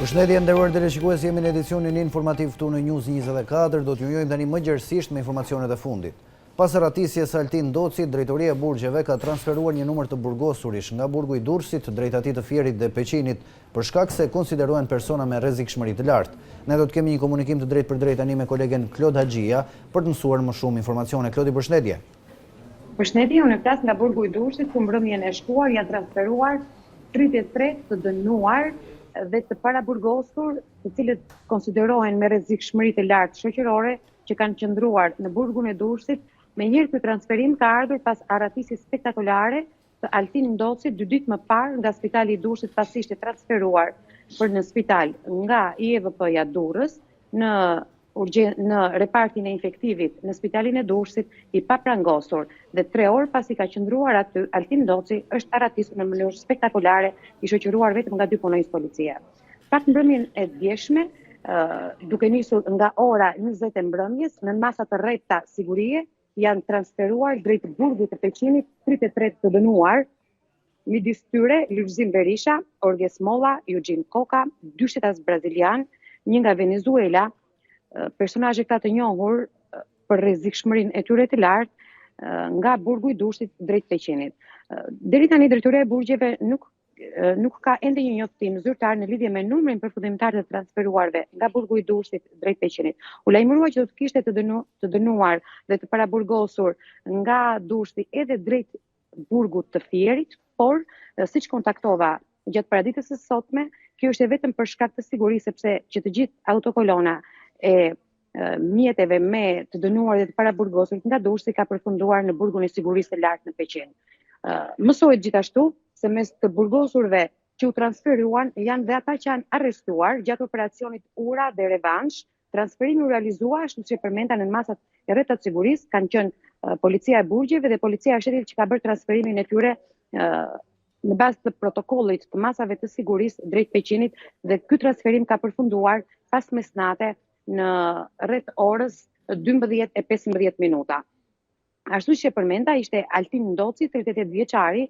Përshëndetje nderuar teleshikues, jemi në edicionin informativ këtu në News 24, do t'ju njojmë tani më gjerësisht me informacionet e fundit. Pas ratisjes Altin Doci, Drejtoria e Burgjeve ka transferuar një numër të burgosurish nga burgu i Durrësit drejt atij të Fierit dhe Peqinit për shkak se konsiderohen persona me rrezikshmëri të lartë. Ne do të kemi një komunikim të drejtë për drejtë tani me kolegen Klod Haxhia për të mësuar më shumë informacione. Klodi, përshëndetje. Përshëndetje, unë flas nga burgu i Durrësit, ku mbrëmjen e shkuar janë transferuar 33 të dënuar dhe të paraburgosur, të cilët konsiderohen me rrezikshmëri të lartë shoqërore që kanë qëndruar në burgun e Durrësit. Menjëherë ky transferim ka ardhur pas arratisjes spektakolare të Altin Docit 2 ditë më parë nga Spitali i Durrësit, pasi ishte transferuar për në spital nga IEVP-ja Durrës në repartin e infektivit në Spitalin e Durrësit i paprangosur, dhe 3 orë pasi ka qëndruar aty, Altin Doci është arratisur në mënyrë spektakolare, i shoqëruar vetëm nga 2 punonjës policie. Pak mbrëmjen e djeshme, duke nisur nga ora 20 e mbrëmjes, në masa të rrethta sigurie janë transferuar drejt burgut të Peqinit 33 të dënuar, midis tyre Lulzim Berisha, Orges Molla, Eugene Koka, 2 shtetas brazilian, një nga Venezuela, personazhe këta të njohur për rrezikshmërinë e tyre të lartë nga burgu i Durrësit drejt Peqinit. Deri tani Drejtoria e Burgjeve nuk ka ende një njoftim zyrtar në lidhje me numrin përfundimtar të transferuarve nga burgu i Durrësit drejt Peqinit. U lajmërua që do të kishte të dënuar dhe të paraburgosur nga Durrësi edhe drejt burgut të Fierit, por siç kontaktova gjatë paraditës së sotme, kjo është vetëm për shkak të sigurisë, sepse që të gjithë autokolona e mjeteve me të dënuar dhe të paraburgosur nga Durrësi ka përfunduar në burgun e sigurisë të lartë në Peqin. Mësohet gjithashtu se mes të burgosurve që u transferuan janë dhe ata që janë arrestuar gjatë operacionit Ura dhe Revansh. Transferimi u realizua, ashtu si përmenda, në masat e rrethta të sigurisë kanë qenë policia e Burgjeve dhe policia e shtetit që ka bërë transferimin e tyre në bazë të protokollit të masave të sigurisë drejt Peqinit, dhe ky transferim ka përfunduar pas mesnate në rreth orës 12:15 minuta. Ashtu që përmenda, ishte Altin Doci, 38 vjeçari,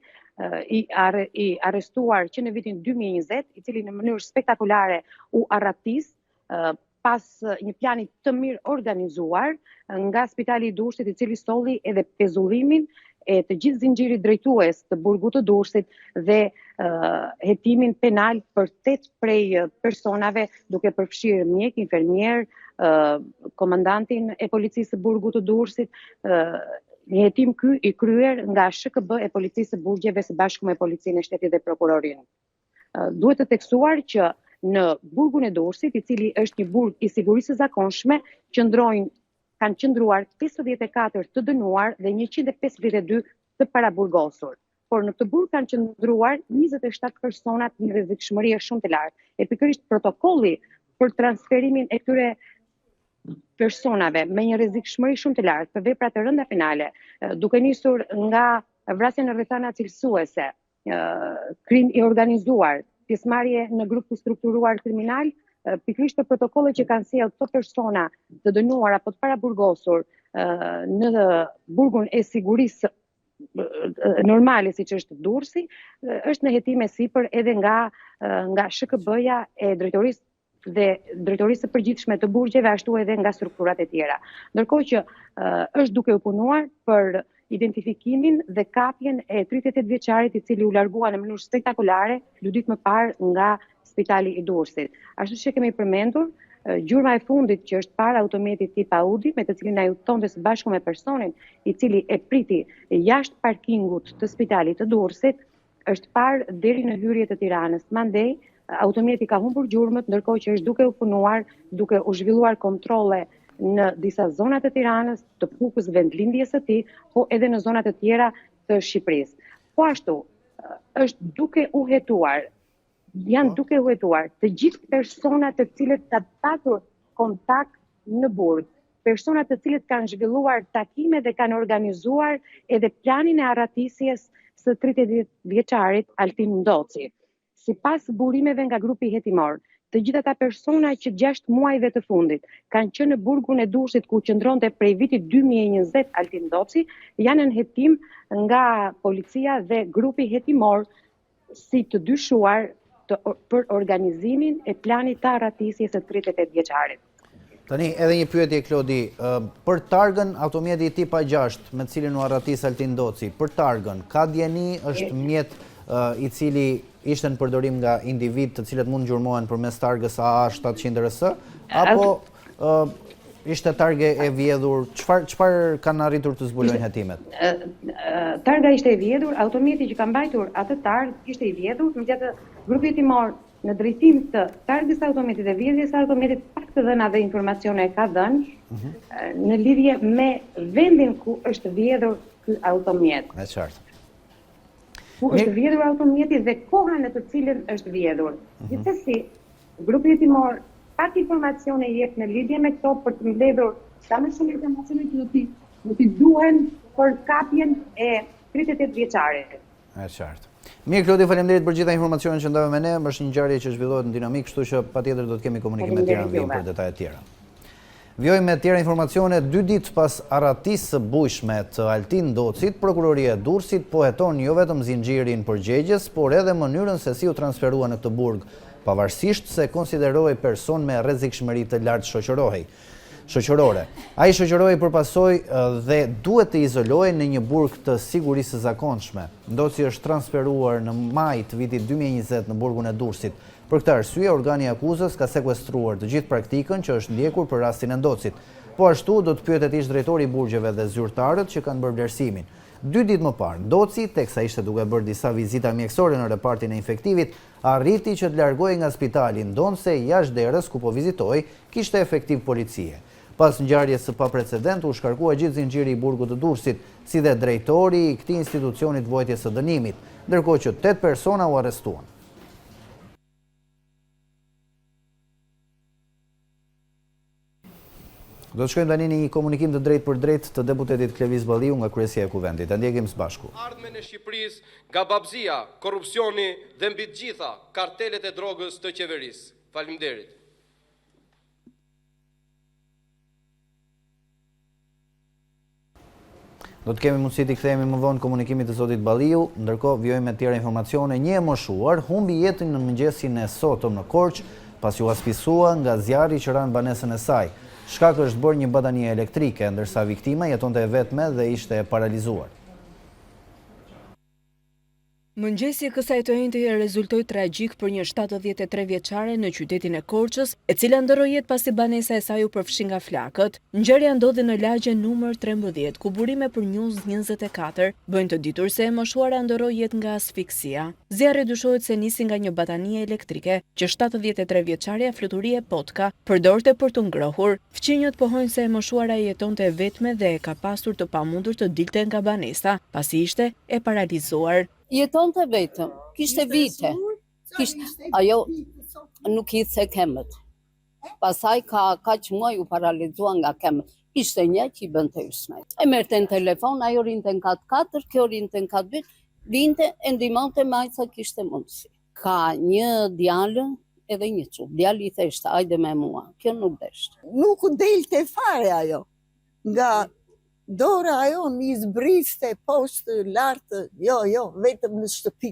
i arrestuar që në vitin 2020, i cili në mënyrë spektakolare u arratis pas një plani të mirë organizuar nga Spitali i Durrësit, i cili solli edhe pezullimin e të gjithë zinxhirit drejtues të burgut të Durrësit dhe hetimin penal për 8 prej personave, duke përfshirë mjek, infermier, komandantin e policisë së burgut të Durrësit. Një hetim ky i kryer nga SHKB e policisë së Burgjeve së bashku me policinë e shtetit dhe prokurorinë. Duhet të theksuar që në burgun e Durrësit, i cili është një burg i sigurisë së zakonshme, kanë qëndruar 54 të dënuar dhe 152 të paraburgosur. Por në këtë burg kanë qëndruar 27 personat me rrezikshmëri shumë të lartë. E pikërisht protokolli për transferimin e këtyre personave me një rrezikshmëri shumë të lartë për vepra të rënda penale, duke nisur nga vrasja në rrethana cilësuese, krim i organizuar, pjesëmarrje në grup të strukturuar kriminal, pikërisht të protokollet që kanë sjellë këto persona të dënuar apo të paraburgosur në burgun e sigurisë normale, siç është Durrësi, është në hetime sipër edhe nga SHKB-ja e drejtorisë dhe drejtorisë së përgjithshme të burgjeve, ashtu edhe nga strukturat e tjera. Ndërkohë që është duke u punuar për identifikimin dhe kapjen e 38 vjeçarit, i cili u largua në mënyrë spektakolare 2 ditë më parë nga Spitali i Durrësit. Ashtu që kemi përmendur, gjurma e fundit që është para autometit tip Audi, me të cilin ai udhëtonte së bashku me personin i cili e priti jashtë parkingut të Spitalit të Durrësit, është parë deri në hyrje të Tiranës. Mandej automjeti ka humbur gjurmët, ndërkohë që është duke u punuar, duke u zhvilluar kontrolle në disa zona të Tiranës, të Pukës, vendlindjes së tij, po edhe në zona të tjera të Shqipërisë. Po ashtu, është duke u hetuar, janë duke u hetuar të gjithë personat të cilët kanë patur kontakt në burg, personat të cilët kanë zhvilluar takime dhe kanë organizuar edhe planin e arratisjes së 30 vjeçarit Altin Doci. Sipas burimeve nga grupi hetimor, të gjitha ata persona që 6 muajve të fundit kanë qenë në burgun e Durrësit, ku qëndronte prej vitit 2020 Altin Doci, janë në hetim nga policia dhe grupi hetimor si të dyshuar për organizimin e planit të arratisjes së 38 vjeçarit. Tani, edhe një pyetje, Klodi, për targën automjeti tipa 6, me cilin u arratis Altin Doci, për targën, ka djeni është mjet i cili ishte në përdorim nga individ të cilët mund gjurmohen përmes targës AA 700 RS, apo ishte targe e vjedhur, çfarë kanë arritur të zbulojnë hetimet? Targa ishte e vjedhur, automjeti që ka mbajtur atë targë ishte i vjedhur, megjithatë grupi hetimor në drejtim të targës së automjetit dhe vjedhjes së automjetit pak të dhëna dhe informacione ka dhënë në lidhje me vendin ku është vjedhur ky automjet. E qartë. Ku është vjedhur automjeti dhe koha në të cilën është vjedhur. Gjithsesi, grupi hetimor pak informacione jep në lidhje me këto për të mbledhur sa më shumë informacione që do t'i duhen për kapjen e 38 vjeçarit. E qartë. Mirë, Klodi, faleminderit për gjitha informacionet që ndave me ne, është një ngjarje që zhvillohet në dinamik, kështu që patjetër do të kemi komunikim me tjera në vijim për detajet tjera. Vjojmë me tjera informacione, 2 ditë pas arratisë së bujshme të Altin Docit, prokuroria e Durrësit po heton jo vetëm zinxhirin përgjegjes, por edhe mënyrën se si u transferua në këtë burg, pavarësisht se konsideroi person me rrezikshmëri të lartë shoqërore. Ai shoqëroi përpasoj dhe duhet të izolohej në një burg të sigurisë së zakonshme. Doci është transferuar në maj të vitit 2020 në burgun e Durrësit. Për këtë arsye, organi i akuzës ka sekuestruar të gjithë praktikën që është ndjekur për rastin e Docit. Po ashtu do të pyetet ish drejtori i burgjeve dhe zyrtarët që kanë bërë vlerësimin. 2 ditë më parë, Doci, teksa ishte duke bërë disa vizita mjekësore në repartin e infektivit, arriti që të largohej nga spitali, ndonse jashtë derës ku po vizitoi kishte efektiv policie. Pas ngjarjes së paprecedent u shkarkua gjithë zinxhiri i burgut të Durrësit, si dhe drejtori i këtij institucioni të vuajtjes së dënimit, ndërkohë që 8 persona u arrestuan. Do të shkojmë tani në një komunikim të drejtë për drejtë të deputetit Klevis Balliu nga kryesia e kuvendit. Ta ndjekim së bashku. Ardhmen e Shqipërisë nga babëzia, korrupsioni dhe mbi të gjitha kartelet e drogës të qeverisë. Faleminderit. Do të kemi mundësi të kthehemi më vonë komunikimit të zotit Balliu, ndërkohë vijojmë me tjera informacione. Një e moshuar humbi jetën në mëngjesin e sotëm në Korçë, pasi u aspisua nga zjarri që ran banesën e saj. Shkak është bërë një batanie elektrike, ndërsa viktima jetonte e vetme dhe ishte paralizuar. Mëngjesi kësaj të njëjtë rezultoi tragjik për një 73 vjeçare në qytetin e Korçës, e cila ndoroi jetë pasi banesa e saj u përfshi nga flakët. Ngjarja ndodhi në lagjen numër 13, ku burime për News 24 bëjnë të ditur se e moshuara ndoroi jetë nga asfiksia. Zjarri dyshohet se nisi nga një batanie elektrike që 73 vjeçaria Fluturie Potka përdorte për të ngrohur. Fqinjët pohojnë se e moshuara jetonte e vetme dhe e ka pasur të pamundur të dilte nga banesa, pasi ishte e paralizuar. Jetonte vetëm, kishte vite, ajo nuk i the kemët. Pasaj kaq muaj u paralizua nga kemët. Ishte një që i bënte ysmet. E merte në telefon, ajo rinte në 4-4, kjo rinte në 4 vit, vinte e ndihmonte majsa kishte mundësi. Ka një djalë edhe një çu. Djali i theshte, hajde me mua. Kjo nuk deshte. Nuk u delte fare ajo. Nga dora ajo një zbriste poshtë lartë, jo, vetëm në shtëpi.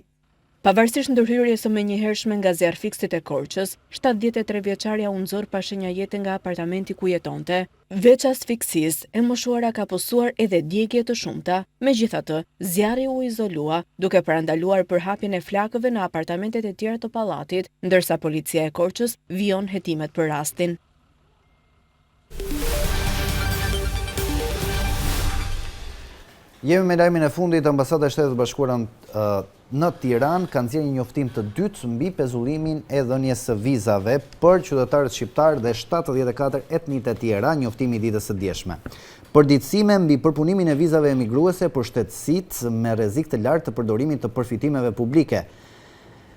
Pavarësisht ndërhyrjes së menjëhershme nga zjarrfiksit e Korçës, 73 vjeçaria u nxor pa shenja jete nga apartamenti ku jetonte. Veç asfiksisë, e moshuara ka posuar edhe djegje të shumta. Megjithatë, zjarri u izolua, duke parandaluar përhapjen e flakëve në apartamentet e tjera të pallatit, ndërsa policia e Korçës vijon hetimet për rastin. Jemi me lajmin e fundit. Ambasada e Shtetit të Bashkuara në Tiranë ka nxjerrë një njoftim të dytë mbi pezullimin e dhënies së vizave për qytetarët shqiptar dhe 74 etnitë të tjera, njoftimi i ditës së djeshme. Përditësime mbi përpunimin e vizave emigruese për shtetësitë me rrezik të lartë të përdorimit të përfitimeve publike.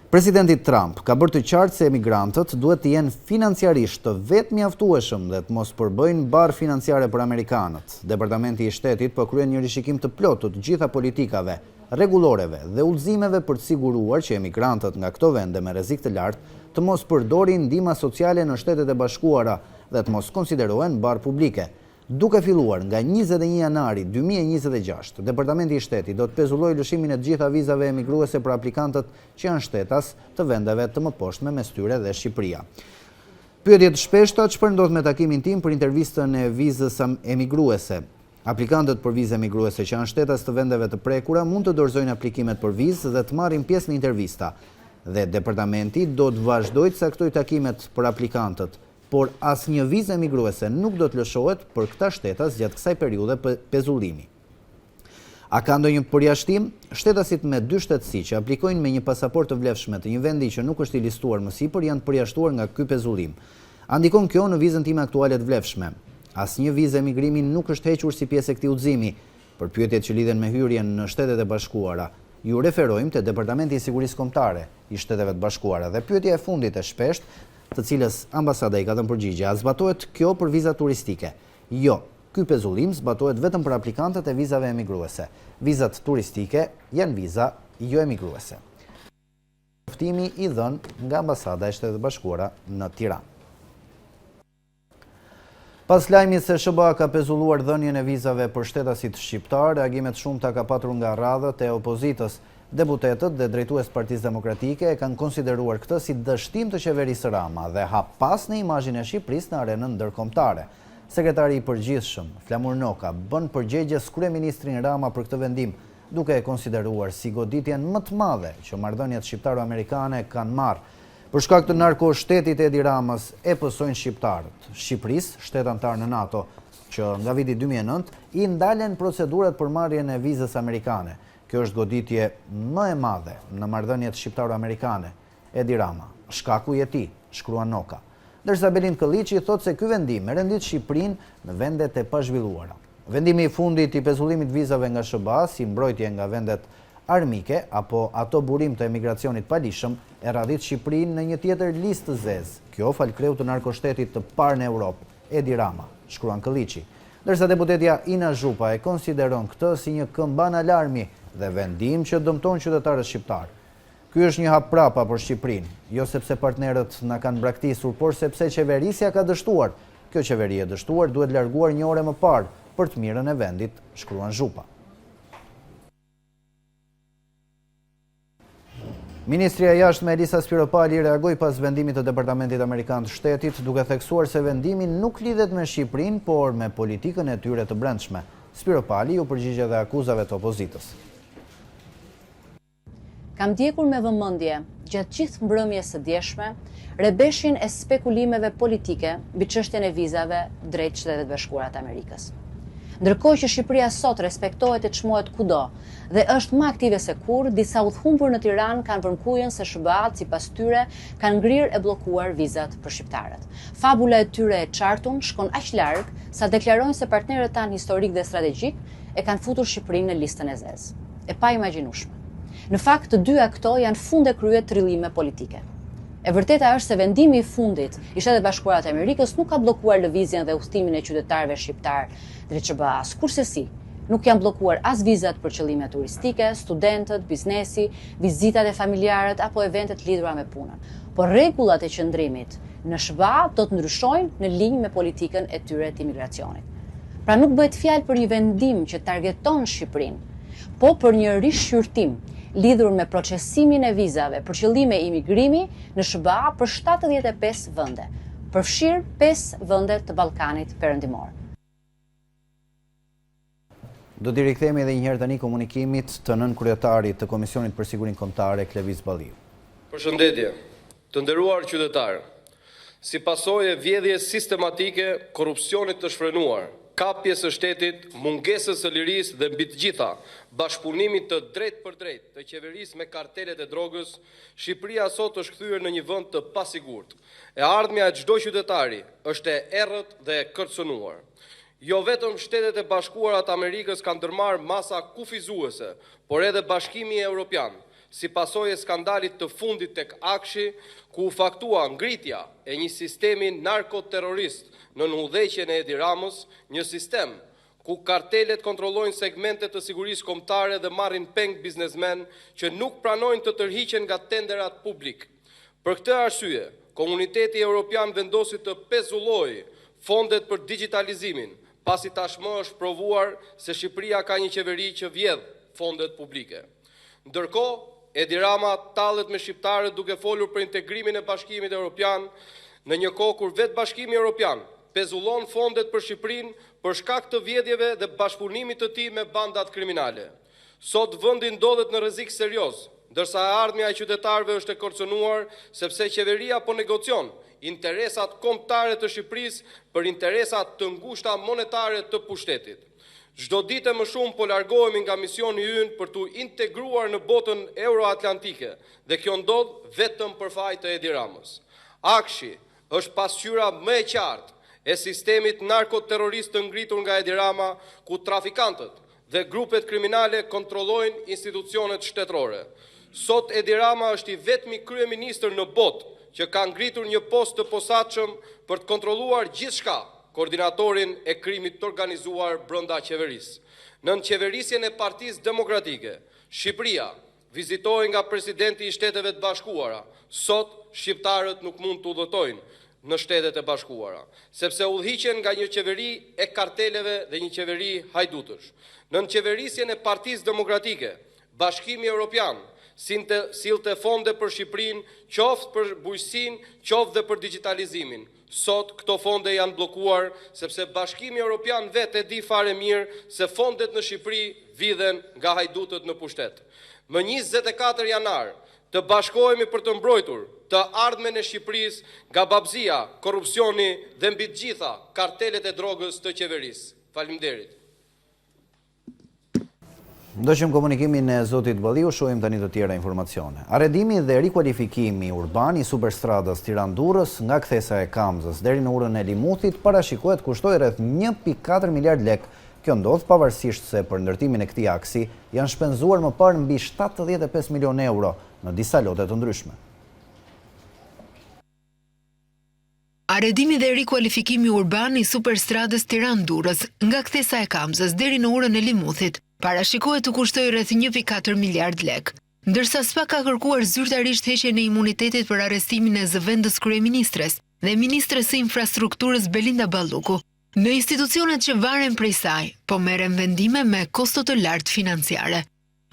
Presidenti Trump ka bërë të qartë se emigrantët duhet të jenë financiarisht të vetë mjaftueshëm dhe të mos përbëjnë barë financiare për amerikanët. Departamenti i Shtetit po kryen një rishikim të plotë të gjitha politikave, rregulloreve dhe udhëzimeve për të siguruar që emigrantët nga këto vende me rrezik të lartë të mos përdorin ndihma sociale në Shtetet e Bashkuara dhe të mos konsiderohen barë publike. Duke filluar nga 21 janari 2026, Departamenti i Shtetit do të pezullojë lëshimin e të gjitha vizave emigruese për aplikantët që janë shtetas të vendeve të mëposhtme, mes tyre dhe Shqipëria. Pyetje të shpeshta: çfarë ndodh me takimin tim për intervistën e vizës emigruese? Aplikantët për vizë emigruese që janë shtetas të vendeve të prekura mund të dorëzojnë aplikimet për vizë dhe të marrin pjesë në intervista. Dhe departamenti do të vazhdojë të caktojë takimet për aplikantët, por asnjë vizë emigruese nuk do të lëshohet për këta shtetas gjatë kësaj periudhe pezullimi. A ka ndonjë përjashtim? Shtetasit me 2 shtetësi që aplikojnë me një pasaportë të vlefshme të një vendi që nuk është i listuar më sipër janë të përjashtuar nga ky pezullim. A ndikon kjo në vizën time aktuale të vlefshme? Asnjë vizë emigrimi nuk është hequr si pjesë e këtij udhëzimi. Për pyetjet që lidhen me hyrjen në Shtetet e Bashkuara, ju referojmë te Departamenti i Sigurisë Kombëtare i Shteteve të Bashkuara dhe pyetja e fundit e shpeshtë, të cilës ambasada i ka dhënë përgjigje: a zbatohet kjo për vizat turistike? Jo, ky pezullim zbatohet vetëm për aplikantët e vizave emigruese. Vizat turistike janë viza jo emigruese. Njoftimi i dhënë nga ambasada e Shtetit të Bashkuara në Tiranë. Pas lajmit se SBA ka pezulluar dhënien e vizave për shtetasit shqiptar, reagimet shumëta ka patur nga radhët e opozitës. Deputetët dhe drejtues Partisë Demokratike e kanë konsideruar këtë si dështim të qeverisë Rama dhe hap pas në imazhin e Shqipërisë në arenën ndërkombëtare. Sekretari i përgjithshëm, Flamur Noka, bën përgjigjes kryeministrin Rama për këtë vendim, duke e konsideruar si goditjen më të madhe që marrëdhëniet shqiptaro-amerikane kanë marrë. Për shkak të narkoshtetit e Edi Ramës e pësojnë shqiptarët. Shqipërisë, shtet antar në NATO, që nga viti 2009 i ndalen procedurat për marrjen e vizës amerikane. Kjo është goditje më e madhe në marrëdhëniet shqiptaro-amerikane. Edi Rama, shkaku i tij, shkruan Noka. Ndërsa Belind Kolliçi thotë se ky vendim e rendit Shqipërinë në vendet e pazhvilluara. Vendimi i fundit i pezullimit vizave nga SBA si mbrojtje nga vendet armike apo ato burim të emigracionit palishëm e radhit Shqipërinë në një tjetër listë të zezë. Kjo fal kreut të narkoshtetit të parë në Europë, Edi Rama, shkruan Kolliçi. Ndërsa deputetja Ina Zhupa e konsideron këtë si një këmban alarmi dhe vendim që dëmton qytetarët shqiptar. Ky është një hap prapa për Shqipërinë, jo sepse partnerët na kanë braktisur, por sepse qeverisja ka dështuar. Kjo qeveri e dështuar duhet larguar një orë më parë për të mirën e vendit, shkruan Zhupa. Ministria e Jashtme Elisa Spiropali reagoi pas vendimit të Departamentit Amerikan të Shtetit, duke theksuar se vendimi nuk lidhet me Shqipërinë, por me politikën e tyre të brendshme. Spiropali u përgjigje dhe akuzave të opozitës. Kam ndjekur me vëmendje gjatë gjithë mbrëmjes së djeshme rebeshin e spekulimeve politike mbi çështjen e vizave drejt Shteteve të Bashkuara të Amerikës. Ndërkohë që Shqipëria sot respektohet e çmohet kudo dhe është më aktive se kur, disa udhëhumbur në Tiranë kanë vërmkujen se SBA-t sipas tyre kanë ngrirë e bllokuar vizat për shqiptarët. Fabula e tyre e qartun shkon aq larg sa deklarojnë se partnerët tanë historik dhe strategjik e kanë futur Shqipërinë në listën e zezë. E pa imagjinueshme. Në fakt, të dyja këto janë fund e krye trillime politike. E vërteta është se vendimi i fundit i Shtetet Bashkuara të Amerikës nuk ka bllokuar lëvizjen dhe udhëtimin e qytetarëve shqiptar drejt SBA-s. Kurse nuk janë bllokuar as vizat për qëllime turistike, studentët, biznesi, vizitat e familjarët apo eventet lidhura me punën. Por rregullat e qëndrimit në SBA do të ndryshojnë në linjë me politikën e tyre të imigracionit. Pra nuk bëhet fjalë për një vendim që targeton Shqipërinë, po për një rishqyrtim lidhur me procesimin e vizave për qëllime imigrimi në SBA për 75 vende, përfshirë 5 vende të Ballkanit Perëndimor. Do t'i rikthehemi edhe një herë tani komunikimit të nënkryetarit të Komisionit për Sigurinë Kombëtare, Klevis Balliu. Përshëndetje, të nderuar qytetarë. Si pasojë e vjedhjes sistematike, korrupsionit të shfrenuar, kapjes së shtetit, mungesës së lirisë dhe mbi të gjitha, bashkëpunimit të drejt për drejt të qeverisë me kartelet e drogës, Shqipëria sot është kthyer në një vend të pasigurt. E ardhmja e çdo qytetari është e errët dhe e kërcënuar. Jo vetëm Shtetet e Bashkuara të Amerikës kanë ndërmarrë masa kufizuese, por edhe Bashkimi Evropian, si pasojë e skandalit të fundit tek Akshi, ku u faktua ngritja e një sistemi narkoterrorist në udhëheqjen e Edi Ramës, një sistem ku kartelet kontrollojnë segmente të sigurisë kombëtare dhe marrin peng biznesmen që nuk pranojnë të tërhiqen nga tenderat publik. Për këtë arsye, komuniteti evropian vendosi të pezullojë fondet për digitalizimin, pasi tashmë është provuar se Shqipëria ka një qeveri që vjedh fondet publike. Ndërkohë, Edi Rama tallet me shqiptarët duke folur për integrimin e Bashkimit Evropian në një kohë kur vetë Bashkimi Evropian pezullon fondet për Shqipërinë për shkak të vjedhjeve dhe bashkëpunimit të tij me bandat kriminale. Sot vendi ndodhet në rrezik serioz, ndërsa e ardhmja e qytetarëve është e kërcënuar sepse qeveria po negocion interesat kombëtare të Shqipërisë për interesat të ngushta monetare të pushtetit. Çdo ditë më shumë po largohemi nga misioni ynë për të integruar në botën euroatlantike dhe kjo ndodh vetëm për faj të Edi Ramës. Akshi është pasqyra më e qartë e sistemit narkoterrorist të ngritur nga Edi Rama, ku trafikantët dhe grupet kriminale kontrollojnë institucionet shtetërore. Sot Edi Rama është i vetmi kryeministër në botë që ka ngritur një post të posaçëm për të kontrolluar gjithçka, koordinatorin e krimit të organizuar brenda qeverisë. Nën qeverisjen e Partisë Demokratike, Shqipëria vizitohej nga presidenti i Shteteve të Bashkuara. Sot shqiptarët nuk mund të udhëtojnë në Shtetet e Bashkuara, sepse udhëhiqen nga një qeveri e karteleve dhe një qeveri hajdutësh. Nën qeverisjen e Partisë Demokratike, Bashkimi Evropian sillte fonde për Shqipërinë, qoftë për bujqësinë, qoftë dhe për digitalizimin. Sot këto fonde janë bllokuar sepse Bashkimi Evropian vetë e di fare mirë se fondet në Shqipëri vidhen nga hajdutët në pushtet. Më 24 janar të bashkohemi për të mbrojtur të ardhmen e Shqipërisë nga babëzia, korrupsioni dhe mbi të gjitha kartelet e drogës të qeverisë. Faleminderit. Ndoqëm komunikimin e zotit Balliu, shohim tani të tjera informacione. Arredimi dhe rikualifikimi urban i superstradës Tiranë-Durrës nga kthesa e Kamzës deri në urën e Limuthit parashikohet kushtoj rreth 1.4 miliard lek. Kjo ndodh pavarësisht se për ndërtimin e këtij aksi janë shpenzuar më parë mbi 75 milion euro në disa lote të ndryshme. Arredimi dhe rikualifikimi urban i superstradës Tiranë-Durrës nga kthesa e Kamzës deri në urën e Limuthit parashikohet të kushtoj rreth 1.4 miliard lek, ndërsa SPA ka kërkuar zyrtarisht heqjen e imunitetit për arrestimin e zëvendës kryeministres dhe ministres së infrastrukturës Belinda Balluku. Në institucionet që varen prej saj, po merren vendime me kosto të lartë financiare.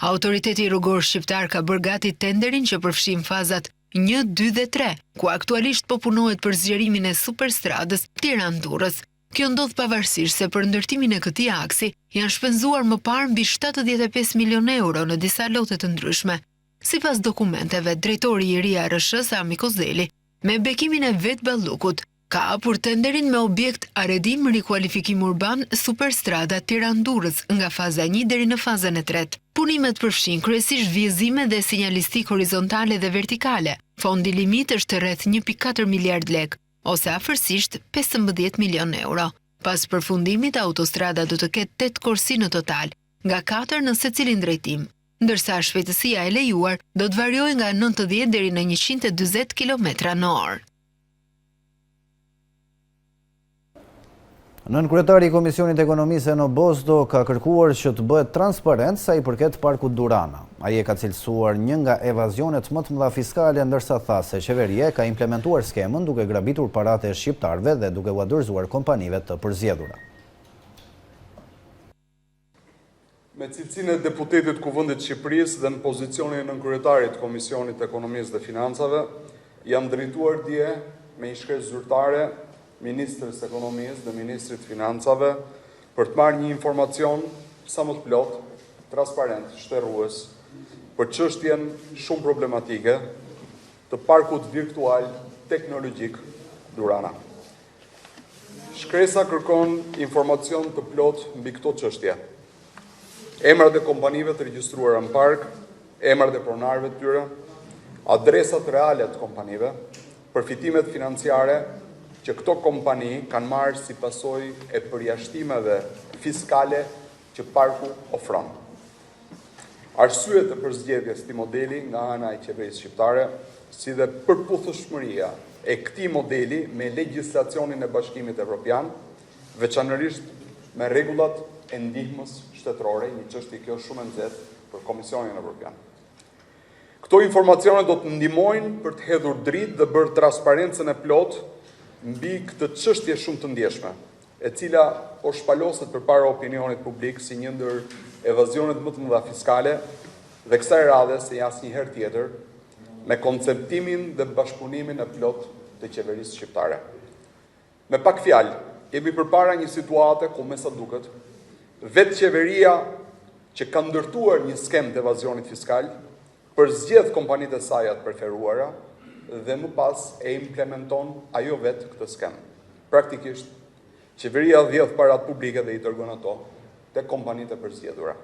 Autoriteti rrugor shqiptar ka bërë gati tenderin që përfshin fazat 1, 2 dhe 3, ku aktualisht po punohet për zgjerimin e superstradës Tiranë-Durrës. Kjo ndodh pavarësisht se për ndërtimin e këtij aksi janë shpenzuar më parë mbi 75 milion euro në disa lote të ndryshme. Sipas dokumenteve, drejtori i ri i ARSH-s Ami Kozeli, me bekimin e vet Ballukut, ka hapur tenderin me objekt arredim rikualifikim urban superstrada Tiranë-Durrës nga faza 1 deri në fazën e 3. Punimet përfshin kryesisht vjezime dhe sinjalistik horizontale dhe vertikale. Fondi limit është rreth 1.4 miliard lek, ose afërsisht 15 milion euro. Pas përfundimit, autostrada do të ketë 8 korsi në total, nga 4 në secilin drejtim, ndërsa shpejtësia e lejuar do të variojë nga 90 deri në 140 km/h. Nënkryetari i Komisionit Ekonomisë Eno Bozdo ka kërkuar që të bëhet transparent sa i përket parkut Durana. Ai e ka cilësuar një nga evazionet më të mëdha fiskale, ndërsa tha se qeveria ka implementuar skemën duke grabitur paratë e shqiptarëve dhe duke u dorëzuar kompanive të përzgjedhura. Me cilësinë e deputetit Kuvendit të Shqipërisë dhe në pozicionin e nënkryetarit të Komisionit Ekonomisë dhe Financave, jam drejtuar dje me një shkresë zyrtare Ministrës Ekonomisë dhe Ministrit Financave për të marrë një informacion sa më të plot, transparent, shtërrues për çështjen shumë problematike të parkut virtual teknologjik Durana. Shkresa kërkon informacion të plot mbi këto çështje. Emrat e kompanive të regjistruara në park, emrat e pronarëve të tyre, adresat reale të kompanive, përfitimet financiare që këto kompani kanë marrë si pasojë e përjashtimeve fiskale që parku ofron. Arsyet e përzgjedhjes këtij modeli nga ana e qeverisë shqiptare, si dhe përputhshmëria e këtij modeli me legjislacionin e Bashkimit Evropian, veçanërisht me rregullat e ndihmës shtetërore, një çështje kjo shumë e nxehtë për Komisionin Evropian. Këto informacione do të ndihmojnë për të hedhur dritë dhe bërë transparencën e plotë mbi këtë çështje shumë të ndjeshme, e cila po shpaloset përpara opinionit publik si një ndër evazionet më të mëdha fiskale dhe kësaj radhe se asnjëherë tjetër me konceptimin dhe bashkëpunimin e plot të qeverisë shqiptare. Me pak fjalë, jemi përpara një situate ku me sa duket, vetë qeveria që ka ndërtuar një skem të evazionit fiskal, përzgjedh kompanitë e saj të preferuara dhe më pas e implementon ajo vetë këtë skem. Praktikisht, qeveria dhjedh parat publike dhe i dërgon ato te kompanitë e përzgjedhura.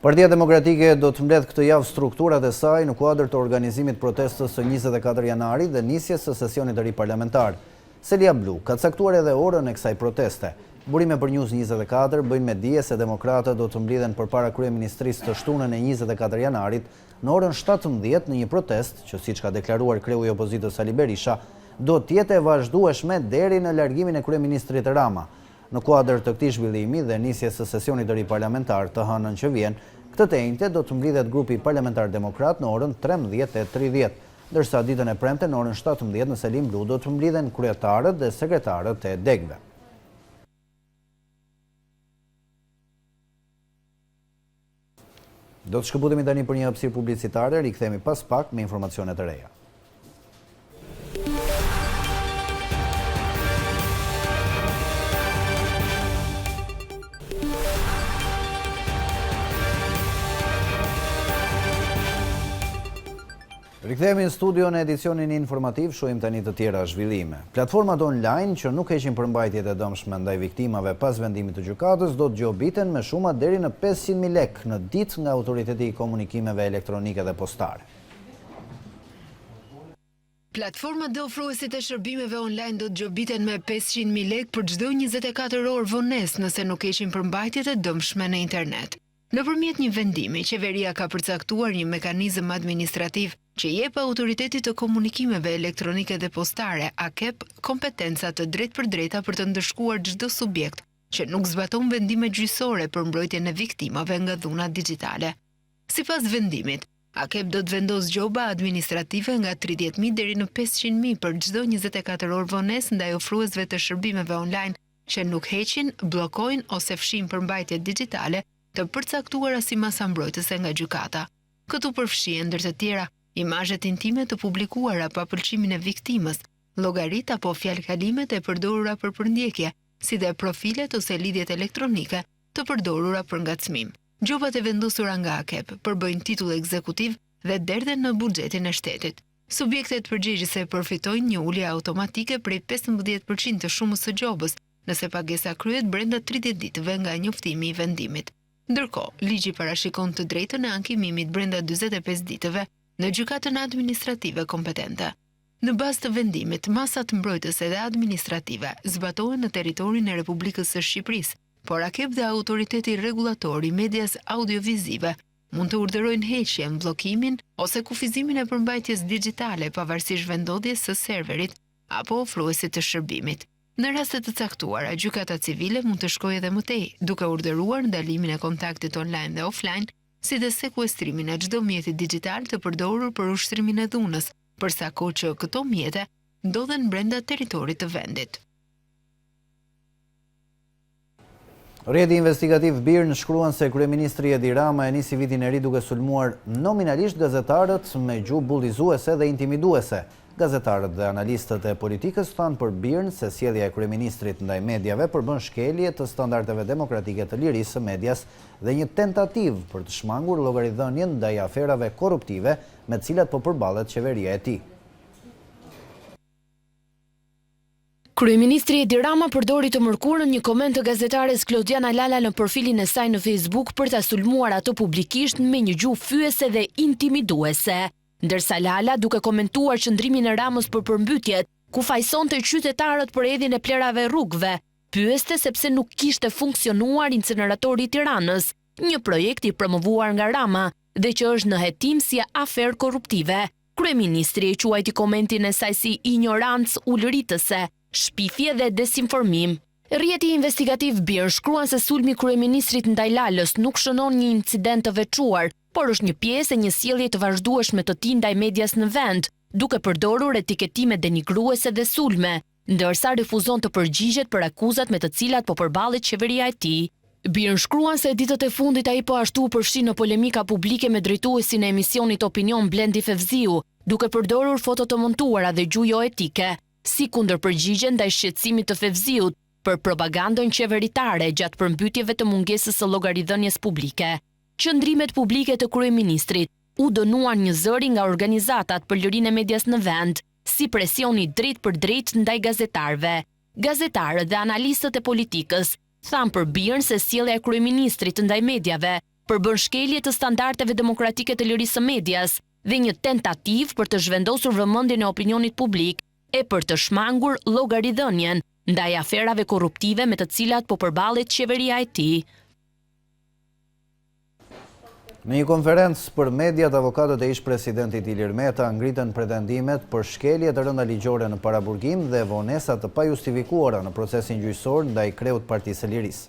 Partia Demokratike do të mbledh këtë javë strukturat e saj në kuadër të organizimit protestës së 24 janarit dhe nisjes së sesionit të ri parlamentar. Selia Blu ka caktuar edhe orën e kësaj proteste. Burime për News 24 bëjnë me dije se demokratët do të mblidhen përpara kryeministrisë të shtunën e 24 janarit në orën 17 në një protest që, siç ka deklaruar kreu i opozitës Sali Berisha, do të jetë e vazhdueshme deri në largimin e kryeministrit Rama. Në kuadër të këtij zhvillimi dhe nisjes së sesionit të ri parlamentar të hënën që vjen, këtë të njëjtë do të mblidhet grupi parlamentar demokrat në orën 13:30, ndërsa ditën e premte në orën 17 në Selim Blu do të mblidhen kryetarët dhe sekretarët e degëve. Do të shkëputemi tani për një hapësirë publicitare, rikthehemi pas pak me informacione të reja. Rikthehemi në studio në edicionin informativ, shohim tani të tjera zhvillime. Platformat online që nuk heqin përmbajtjet e dëmshme ndaj viktimave pas vendimit të gjykatës do të gjobiten me shuma deri në 500.000 lekë në ditë nga Autoriteti i Komunikimeve Elektronike dhe Postare. Platformat dhe ofruesit e shërbimeve online do të gjobiten me 500.000 lekë për çdo 24 orë vonesë nëse nuk heqin përmbajtjet e dëmshme në internet. Nëpërmjet një vendimi, qeveria ka përcaktuar një mekanizëm administrativ që jep Autoritetit të Komunikimeve Elektronike dhe Postare, AKEP, kompetenca të drejtpërdrejta për të ndëshkuar çdo subjekt që nuk zbaton vendime gjyqësore për mbrojtjen e viktimave nga dhunat digjitale. Sipas vendimit, AKEP do të vendos gjoba administrative nga 30.000 deri në 500.000 për çdo 24 orë vonesë ndaj ofruesve të shërbimeve online që nuk heqin, bllokojnë ose fshin përmbajtjet digjitale të përcaktuara si masa mbrojtëse nga gjykata. Këtu përfshihen ndër të tjera imazhet intime të publikuara pa pëlqimin e viktimës, llogarit apo fjalëkalimet e përdorura për përndjekje, si dhe profilet ose lidhjet elektronike të përdorura për ngacmim. Gjobat e vendosura nga AKEP përbëjnë titull ekzekutiv dhe derdhen në buxhetin e shtetit. Subjektet përgjegjëse përfitojnë një ulje automatike prej 15% të shumës së gjobës, nëse pagesa kryhet brenda 30 ditëve nga njoftimi i vendimit. Ndërkohë, ligji parashikon të drejtën e ankimimit brenda 45 ditëve në gjykatën administrative kompetente. Në bazë të vendimit, masat mbrojtëse dhe administrative zbatohen në territorin e Republikës së Shqipërisë, por AKEP dhe Autoriteti Rregullator i Medias Audiovizive mund të urdhërojnë heqjen, bllokimin ose kufizimin e përmbajtjes digjitale pavarësisht vendodhjes së serverit apo ofruesit të shërbimit. Në raste të caktuara, gjykata civile mund të shkojë edhe më tej, duke urdhëruar ndalimin e kontaktit online dhe offline, si dhe sekuestrimin e çdo mjeti digjital të përdorur për ushtrimin e dhunës, përsa kohë që këto mjete ndodhen brenda territorit të vendit. Rrjeti investigativ BIRN shkruan se kryeministri Edi Rama e nisi vitin e ri duke sulmuar nominalisht gazetarët me gjuhë bullizuese dhe intimiduese. Gazetarët dhe analistët e politikës thanë për BIRN se sjellja e kryeministrit ndaj mediave përbën shkelje të standardeve demokratike të lirisë së medias dhe një tentativë për të shmangur llogaridhënien ndaj aferave korruptive me të cilat po përballet qeveria e tij. Kryeministri Edi Rama përdori të mërkurën një koment të gazetares Klodiana Lala në profilin e saj në Facebook për ta sulmuar atë publikisht me një gjuhë fyese dhe intimiduese. Ndërsa Lala, duke komentuar qëndrimin e Ramës për përmbytjet, ku fajsonte qytetarët për hedhjen e plerave rrugëve, pyeste sepse nuk kishte funksionuar incineratori i Tiranës, një projekt i promovuar nga Rama dhe që është në hetim si aferë korruptive. Kryeministri e quajti komentin e saj si ignorancë ulëritëse, shpifje dhe desinformim. Rrjeti investigativ BIRN shkruan se sulmi kryeministrit ndaj Lalës nuk shënon një incident të veçuar, por është një pjesë e një sjellje të vazhdueshme të tij ndaj medias në vend, duke përdorur etiketime denigruese dhe sulme. ndërsa refuzon të përgjigjet për akuzat me të cilat po përballet qeveria e tij. Birën shkruan se ditët e fundit ai po ashtu përfshi në polemika publike me drejtuesin e emisionit Opinion Blendi Fevziu, duke përdorur foto të montuara dhe gjuhë jo etike, si kundërpërgjigje ndaj shqetësimit të Fevziut për propagandën qeveritare gjatë përmbytjeve të mungesës së llogaridhënies publike. Qëndrimet publike të kryeministrit u dënuan një zëri nga organizatat për lirinë e medias në vend, si presioni drejt për drejt ndaj gazetarëve. Gazetarët dhe analistët e politikës thanë për Birën se sjellja e kryeministrit ndaj mediave përbën shkelje të standardeve demokratike të lirisë së medias dhe një tentativë për të zhvendosur vëmendjen e opinionit publik e për të shmangur llogaridhënien ndaj aferave korruptive me të cilat po përballet qeveria e tij. Në një konferencë për mediat, avokatët e ish-presidentit Ilir Meta ngritën pretendimet për shkelje të rënda ligjore në paraburgim dhe vonesa të pajustifikuara në procesin gjyqësor ndaj kreut Partisë së Lirisë.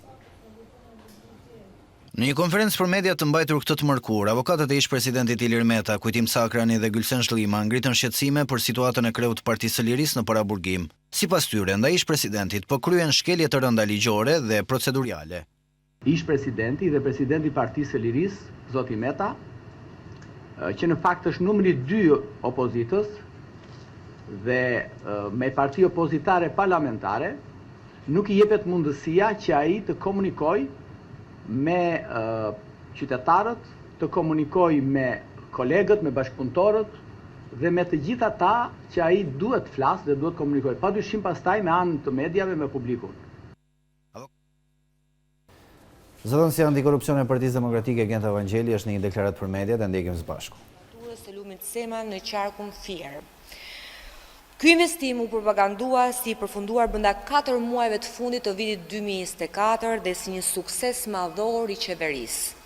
Në një konferencë për mediat të mbajtur këtë të mërkur, avokatët e ish-presidentit Ilir Meta, Kujtim Sakrani dhe Gylsen Shlima ngritën shqetësime për situatën e kreut Partisë së Lirisë në paraburgim. Sipas tyre, ndaj ish-presidentit po kryen shkelje të rënda ligjore dhe procedurale. Ish-presidenti dhe presidenti Partisë së Lirisë, zoti Meta, që në fakt është numri 2 opozitës dhe me parti opozitare parlamentare, nuk I jepet mundësia që ai të komunikojë me qytetarët, të komunikojë me kolegët, me bashkëpunëtorët dhe me të gjitha ata që ai duhet flasë dhe duhet komunikojë. Padyshim pastaj me anë të mediave me publikun. Zëdhënësia antikorrupsione e Partisë Demokratike Genta Vangeli është në një deklaratë për mediat e ndjekim së bashku. Të Lumit Seman në qarkun Fier. Ky investim u propagandua si I përfunduar brenda 4 muajve të fundit të vitit 2024 dhe si një sukses madhor I qeverisë.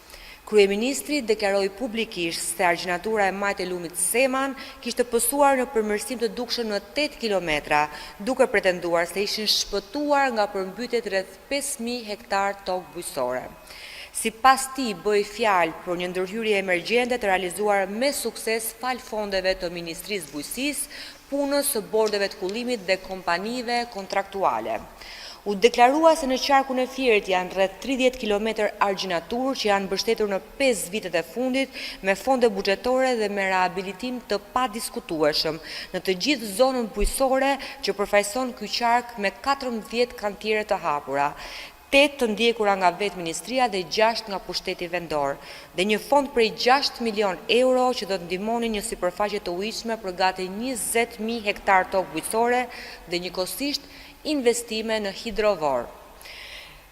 Kryeministri deklaroi publikisht se argjinatura e majt e Lumit Seman kishte pësuar në përmirësim të dukshëm në 8 kilometra, duke pretenduar se ishin shpëtuar nga përmbytjet rreth 5.000 hektar tokë bujqësore. Sipas tij bëi fjalë për një ndërhyrje emergjente të realizuar me sukses fal fondeve të Ministrisë Bujqësisë, punës së bordeve të kullimit dhe kompanive kontraktuale. U deklarua se në qarkun e Fierit janë rreth 30 km argjinatur që janë mbështetur në 5 vitet e fundit me fonde buxhetore dhe me rehabilitim të padiskutueshëm në të gjithë zonën bujqësore që përfaqëson ky qark me 14 kantiere të hapura. 8 të ndjekura nga vetë ministria dhe 6 nga pushteti vendor, dhe një fond prej 6 milion euro që do të ndihmonin një sipërfaqe të ujitshme për gati 20.000 hektar tokë bujqësore dhe njëkohësisht investime në hidrovor.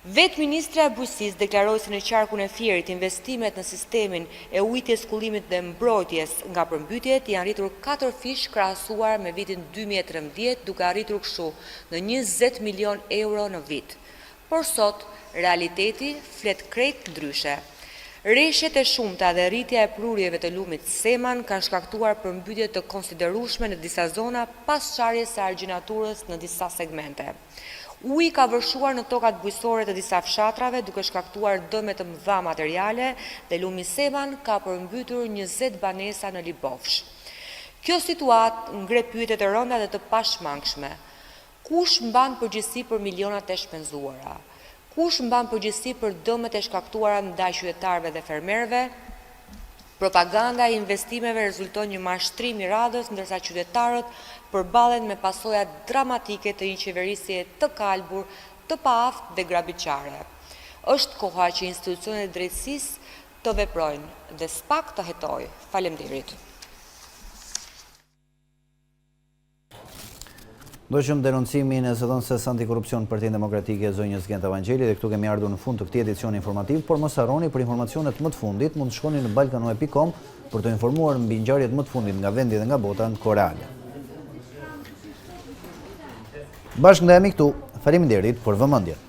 Vetë Ministria e Bujqësisë deklaroi se në qarkun e Fierit investimet në sistemin e ujitjes, kullimit dhe mbrojtjes nga përmbytjet janë rritur 4 fish krahasuar me vitin 2013, duke arritur kështu në 20 milion euro në vit. Por sot, realiteti flet krejt ndryshe. Rreshtet e shumta dhe rritja e prurjeve të Lumit Seman kanë shkaktuar përmbytje të konsiderueshme në disa zona pas çarjes së argjinaturës në disa segmente. Uji ka vërshuar në tokat bujqësore të disa fshatrave duke shkaktuar dëme të mëdha materiale dhe Lumi Seman ka përmbytur 20 banesa në Libofsh. Kjo situatë ngre pyetje të rënda dhe të pashmangshme. Kush mban përgjegjësi për milionat e shpenzuara? Kush mban përgjegjësi për dëmet e shkaktuara ndaj qytetarëve dhe fermerëve? Propaganda e investimeve rezulton një mashtrim I radhës, ndërsa qytetarët përballen me pasoja dramatike të një qeverisje të kalbur, të paaftë dhe grabitçare. Është koha që institucionet e drejtësisë të veprojnë dhe s'pak të hetojë. Faleminderit. Do qëmë denoncimin e zëdhënëses antikorrupsion Partinë Demokratike zonjës Genta Vangeli dhe këtu kemi ardhur në fund të këtij edicioni informativ, por mos harroni për informacionet më të fundit mund të shkoni në balkanoe.com për të informuar mbi ngjarjet më të fundit nga vendi dhe nga bota në kohë reale. Bashkë ndajemi këtu. Faleminderit për vëmendjen.